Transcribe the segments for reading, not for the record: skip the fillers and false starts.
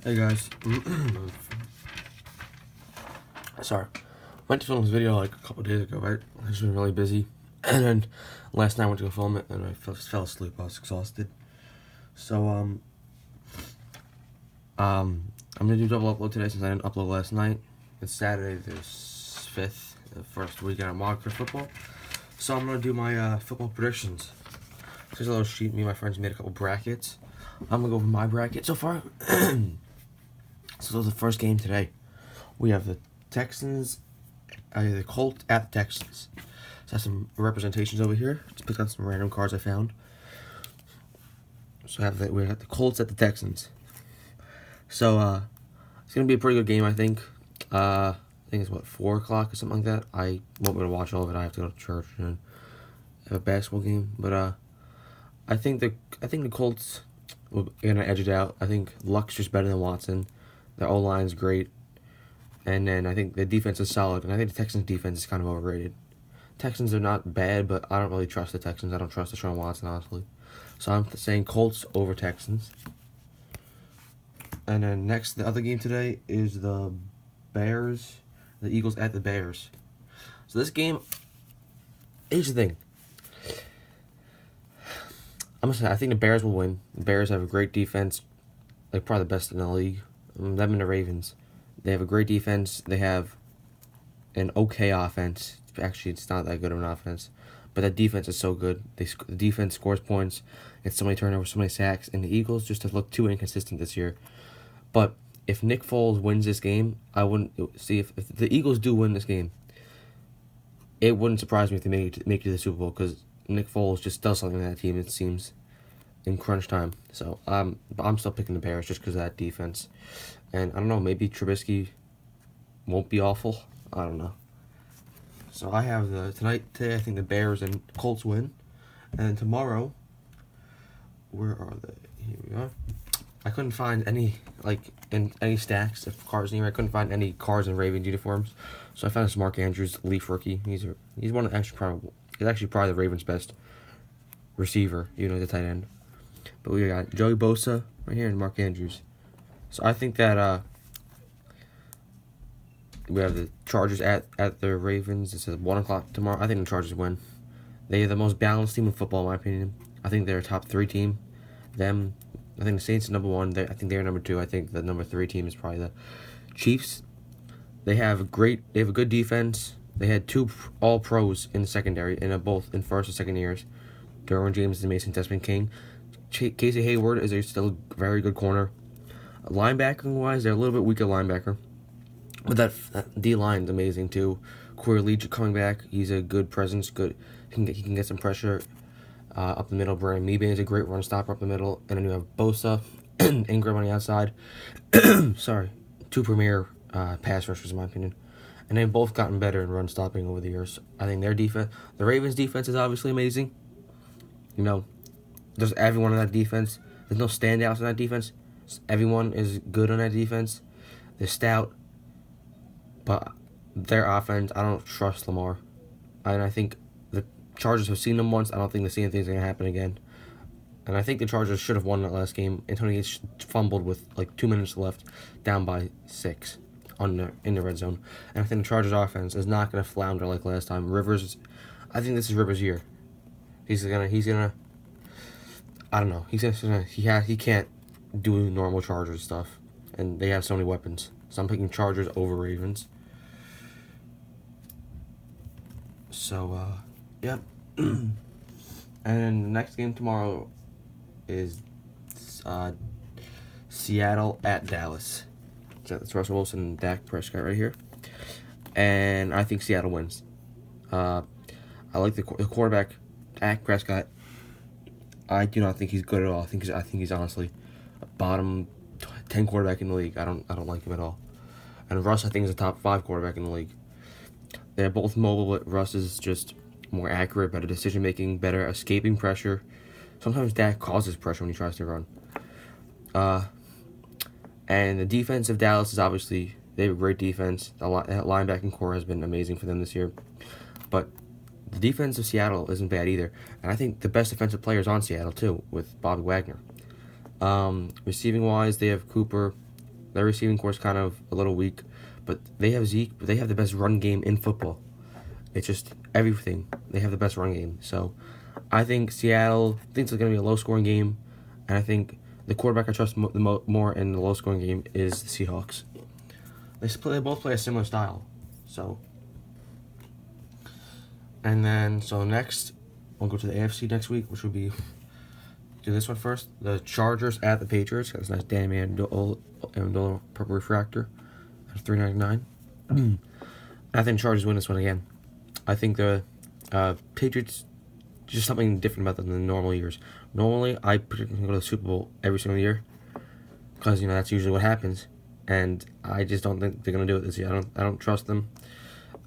Hey guys, sorry, went to film this video like a couple days ago, right? I've just been really busy, and then last night I went to go film it, and I just fell asleep. I was exhausted, so I'm gonna do double upload today since I didn't upload last night. It's Saturday, the 5th, the first weekend I'm logged for football, so I'm gonna do my football predictions. Here's a little sheet. Me and my friends made a couple brackets. I'm gonna go over my bracket so far. So this is the first game today. We have the Texans, the Colts at the Texans. So I have some representations over here. Just picked out some random cards I found. So we have the Colts at the Texans. So it's gonna be a pretty good game, I think. I think it's 4 o'clock or something like that. I won't be able to watch all of it. I have to go to church and have a basketball game. But I think the Colts are gonna edge it out. I think Luck's just better than Watson. The O-line's great. And then I think the defense is solid. And I think the Texans' defense is kind of overrated. Texans are not bad, but I don't really trust the Texans. I don't trust Deshaun Watson, honestly. So I'm saying Colts over Texans. And then next, the other game today is the Bears. The Eagles at the Bears. So this game, here's the thing. I think the Bears will win. The Bears have a great defense. Like probably the best in the league. Them and the Ravens. They have a great defense. They have an okay offense. Actually, it's not that good of an offense. But the defense is so good. The defense scores points. It's so many turnovers, so many sacks. And the Eagles just have looked too inconsistent this year. But if Nick Foles wins this game, I wouldn't see if the Eagles do win this game. It wouldn't surprise me if they make it to the Super Bowl because Nick Foles just does something to that team, it seems, in crunch time. So I'm still picking the Bears just because of that defense. And I don't know, maybe Trubisky won't be awful. I don't know. So I have today I think the Bears and Colts win. And tomorrow, where are they? Here we are. I couldn't find any stacks of cards anywhere. I couldn't find any cards in Ravens uniforms. So I found this Mark Andrews Leaf rookie. He's one of he's actually probably the Ravens' best receiver, the tight end. But we got Joey Bosa right here and Mark Andrews. So I think that we have the Chargers at the Ravens. It says 1 o'clock tomorrow. I think the Chargers win. They are the most balanced team in football, in my opinion. I think they're a top 3 team. I think the Saints are number 1. I think they're number 2. I think the number 3 team is probably the Chiefs. They have a good defense. They had 2 All-Pros in the secondary, both in first and second years. Derwin James and Mason Desmond King. Casey Hayward is still a very good corner. Linebacking-wise, they're a little bit weaker linebacker. But that D-line is amazing, too. Corey Leach coming back. He's a good presence. Good. He can get some pressure up the middle. Brandon Mebane is a great run stopper up the middle. And then you have Bosa and Ingram on the outside. Sorry. 2 premier pass rushers, in my opinion. And they've both gotten better in run stopping over the years. I think their defense, the Ravens' defense is obviously amazing. There's everyone on that defense. There's no standouts on that defense. Everyone is good on that defense. They're stout. But their offense, I don't trust Lamar. And I think the Chargers have seen them once. I don't think the same thing's going to happen again. And I think the Chargers should have won that last game. Antonio Gates fumbled with 2 minutes left, down by 6 in the red zone. And I think the Chargers offense is not going to flounder like last time. I think this is Rivers' year. He's gonna. I don't know. He can't do normal Chargers stuff, and they have so many weapons. So I'm picking Chargers over Ravens. So yep. And then the next game tomorrow is Seattle at Dallas. So it's Russell Wilson and Dak Prescott right here, and I think Seattle wins. I like the quarterback, Dak Prescott. I do not think he's good at all. I think he's honestly a bottom 10 quarterback in the league. I don't like him at all. And Russ, I think, is a top 5 quarterback in the league. They're both mobile, but Russ is just more accurate, better decision making, better escaping pressure. Sometimes Dak causes pressure when he tries to run. And the defense of Dallas is obviously, they have a great defense. The linebacking core has been amazing for them this year. But the defense of Seattle isn't bad either. And I think the best defensive player is on Seattle, too, with Bobby Wagner. Receiving-wise, they have Cooper Their receiving core is kind of a little weak, but they have Zeke. But they have the best run game in football. It's just everything. They have the best run game. So I think Seattle thinks it's going to be a low-scoring game, and I think the quarterback I trust more in the low-scoring game is the Seahawks. They both play a similar style. So, and then next we'll go to the AFC next week, which would be do this one first. The Chargers at the Patriots. That's nice Danny Amendola purple refractor at $3.99. I think Chargers win this one again. I think the Patriots just something different about them than normal years. Normally, I predict them to go to the Super Bowl every single year because that's usually what happens, and I just don't think they're gonna do it this year. I don't trust them.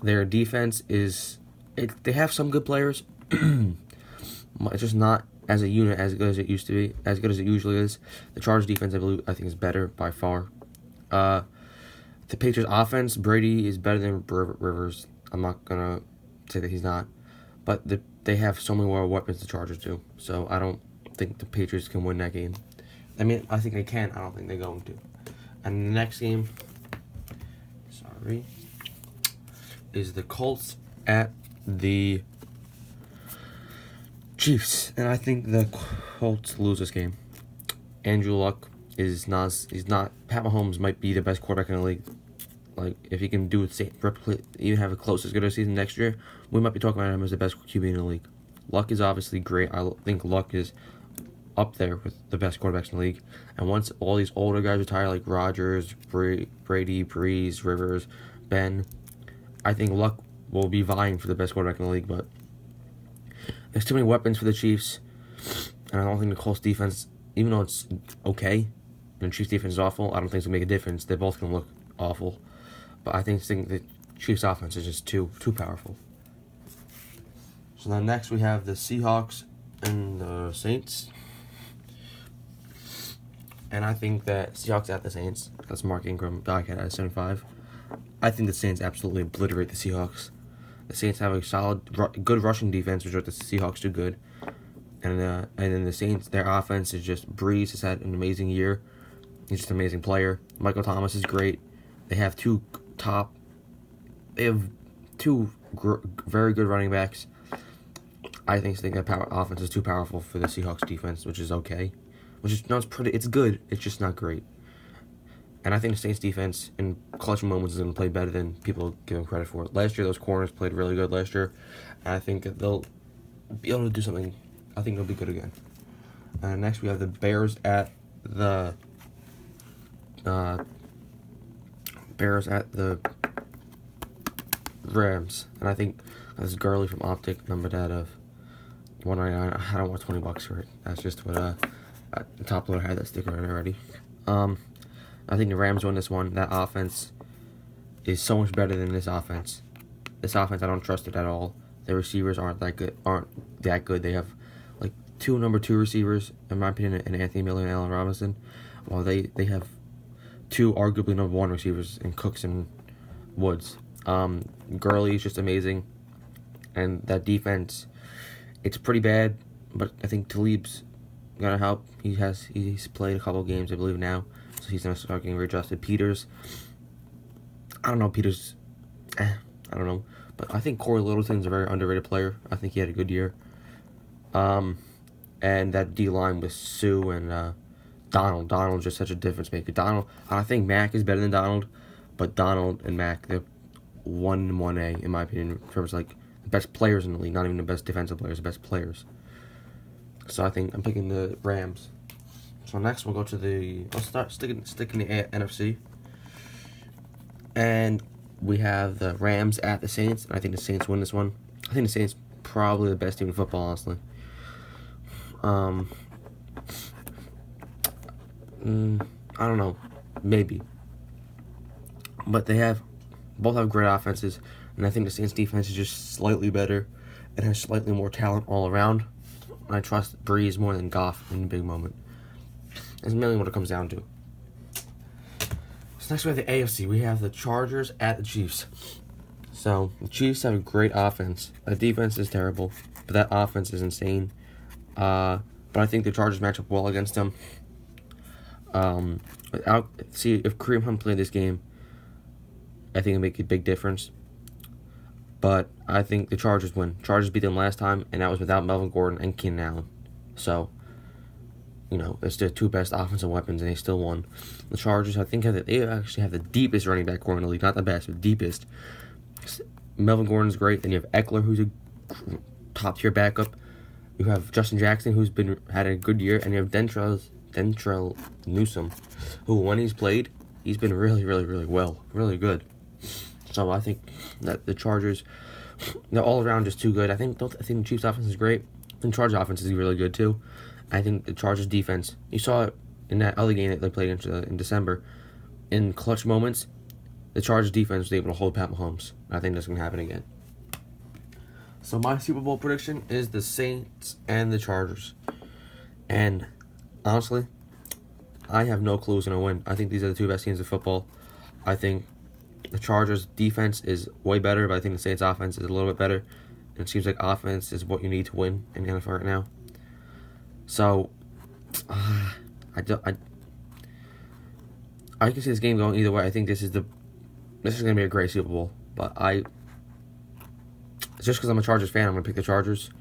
Their defense they have some good players. It's just not as a unit as good as it used to be, as good as it usually is. The Chargers defense, I think is better by far. The Patriots offense, Brady is better than Rivers. I'm not gonna say that he's not, but they have so many more weapons the Chargers do. So I don't think the Patriots can win that game. I mean, I think they can. I don't think they're going to. And the next game, is the Colts at the Chiefs, and I think the Colts lose this game. Andrew Luck is not. He's not. Pat Mahomes might be the best quarterback in the league. Like, if he can do it, replicate, even have a close as good a season next year, we might be talking about him as the best QB in the league. Luck is obviously great. I think Luck is up there with the best quarterbacks in the league. And once all these older guys retire, like Rodgers, Brady, Breeze, Rivers, Ben, I think Luck will be vying for the best quarterback in the league. But there's too many weapons for the Chiefs, and I don't think the Colts defense, even though it's okay, and the Chiefs defense is awful, I don't think it's going to make a difference. They're both going to look awful. But I think the Chiefs offense is just too powerful. So then next we have the Seahawks and the Saints. And I think that Seahawks at the Saints. That's Mark Ingram back at 75. I think the Saints absolutely obliterate the Seahawks. The Saints have a solid, good rushing defense, which the Seahawks do good. And then the Saints, their offense is just Breeze has had an amazing year. He's just an amazing player. Michael Thomas is great. They have two very good running backs. I think that offense is too powerful for the Seahawks defense, which is okay. It's good. It's just not great. And I think the Saints defense in clutch moments is going to play better than people give them credit for. Last year, those corners played really good last year. And I think that they'll be able to do something. I think they'll be good again. Next, we have the Bears at the Rams. And I think this is Gurley from Optic, numbered out of $199. I don't want $20 for it. That's just what the top loader had that sticker on it already. I think the Rams win this one. That offense is so much better than this offense. This offense, I don't trust it at all. Their receivers aren't that good. They have like two number 2 receivers, in my opinion, and Anthony Miller and Allen Robinson, while they have two arguably number 1 receivers in Cooks and Woods. Gurley is just amazing, and that defense, it's pretty bad, but I think Talib's gonna help. He's played a couple games, I believe, now, so he's gonna start getting readjusted. Peters, I don't know. I don't know, but I think Corey Littleton's a very underrated player. I think he had a good year. And that D line with Sue and Donald. Donald's just such a difference maker. I think Mac is better than Donald, but Donald and Mac, they're 1A in my opinion, in terms of like the best players in the league, not even the best defensive players, the best players. So I think I'm picking the Rams. So next we'll go to I'll start sticking the NFC. And we have the Rams at the Saints, and I think the Saints win this one. I think the Saints probably the best team in football, honestly. I don't know, maybe. But both have great offenses, and I think the Saints defense is just slightly better and has slightly more talent all around. And I trust Breeze more than Goff in a big moment. That's mainly what it comes down to. So next we have the AFC. We have the Chargers at the Chiefs. So the Chiefs have a great offense. The defense is terrible, but that offense is insane. But I think the Chargers match up well against them. See if Kareem Hunt played this game, I think it'd make a big difference. But I think the Chargers win. Chargers beat them last time, and that was without Melvin Gordon and Keenan Allen. So, it's their two best offensive weapons, and they still won. The Chargers, I think, they actually have the deepest running back core in the league. Not the best, but the deepest. Melvin Gordon's great. Then you have Eckler, who's a top-tier backup. You have Justin Jackson, who's had a good year. And you have Dentrell Newsome, who, when he's played, he's been really, really, really well. Really good. So I think that the Chargers, they're all around just too good. I think the Chiefs' offense is great. I think the Chargers' offense is really good too. I think the Chargers' defense, you saw it in that other game that they played in December. In clutch moments, the Chargers' defense was able to hold Pat Mahomes. I think that's going to happen again. So my Super Bowl prediction is the Saints and the Chargers. And honestly, I have no clue who's going to win. I think these are the two best teams of football. I think the Chargers' defense is way better, but I think the Saints' offense is a little bit better. And it seems like offense is what you need to win in the NFL right now. So, I can see this game going either way. I think this is going to be a great Super Bowl. But just because I'm a Chargers fan, I'm going to pick the Chargers.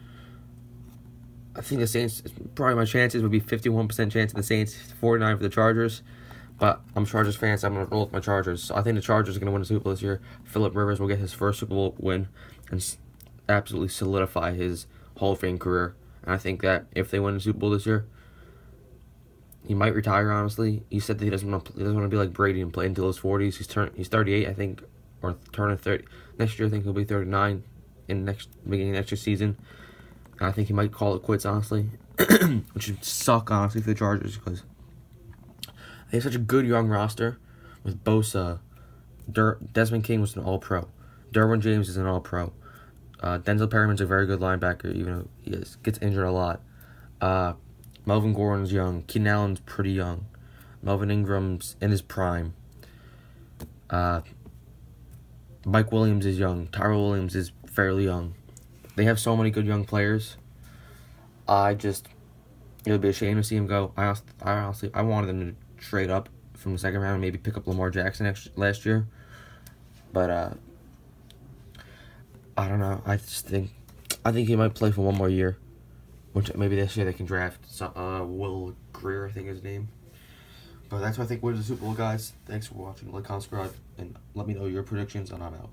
I think the Saints, probably my chances would be 51% chance of the Saints, 49% for the Chargers. But I'm a Chargers fan, so I'm going to roll with my Chargers. So I think the Chargers are going to win the Super Bowl this year. Phillip Rivers will get his first Super Bowl win and absolutely solidify his Hall of Fame career. And I think that if they win the Super Bowl this year, he might retire, honestly. He said that he doesn't want to be like Brady and play until his 40s. He's 38, I think, or turning 30. Next year, I think he'll be 39 beginning of next year's season. And I think he might call it quits, honestly. Which would suck, honestly, for the Chargers, because they have such a good young roster with Bosa. Desmond King was an All-Pro. Derwin James is an All-Pro. Denzel Perryman's a very good linebacker, even though he gets injured a lot. Melvin Gordon's young. Keenan Allen's pretty young. Melvin Ingram's in his prime. Mike Williams is young. Tyrell Williams is fairly young. They have so many good young players. It would be a shame to see him go. I wanted them to trade up from the second round and maybe pick up Lamar Jackson last year. But I don't know. I think he might play for one more year. Which maybe this year they can draft Will Greer, I think is his name. But that's what I think wins the Super Bowl, guys. Thanks for watching. Like, comment, subscribe, and let me know your predictions, and I'm out.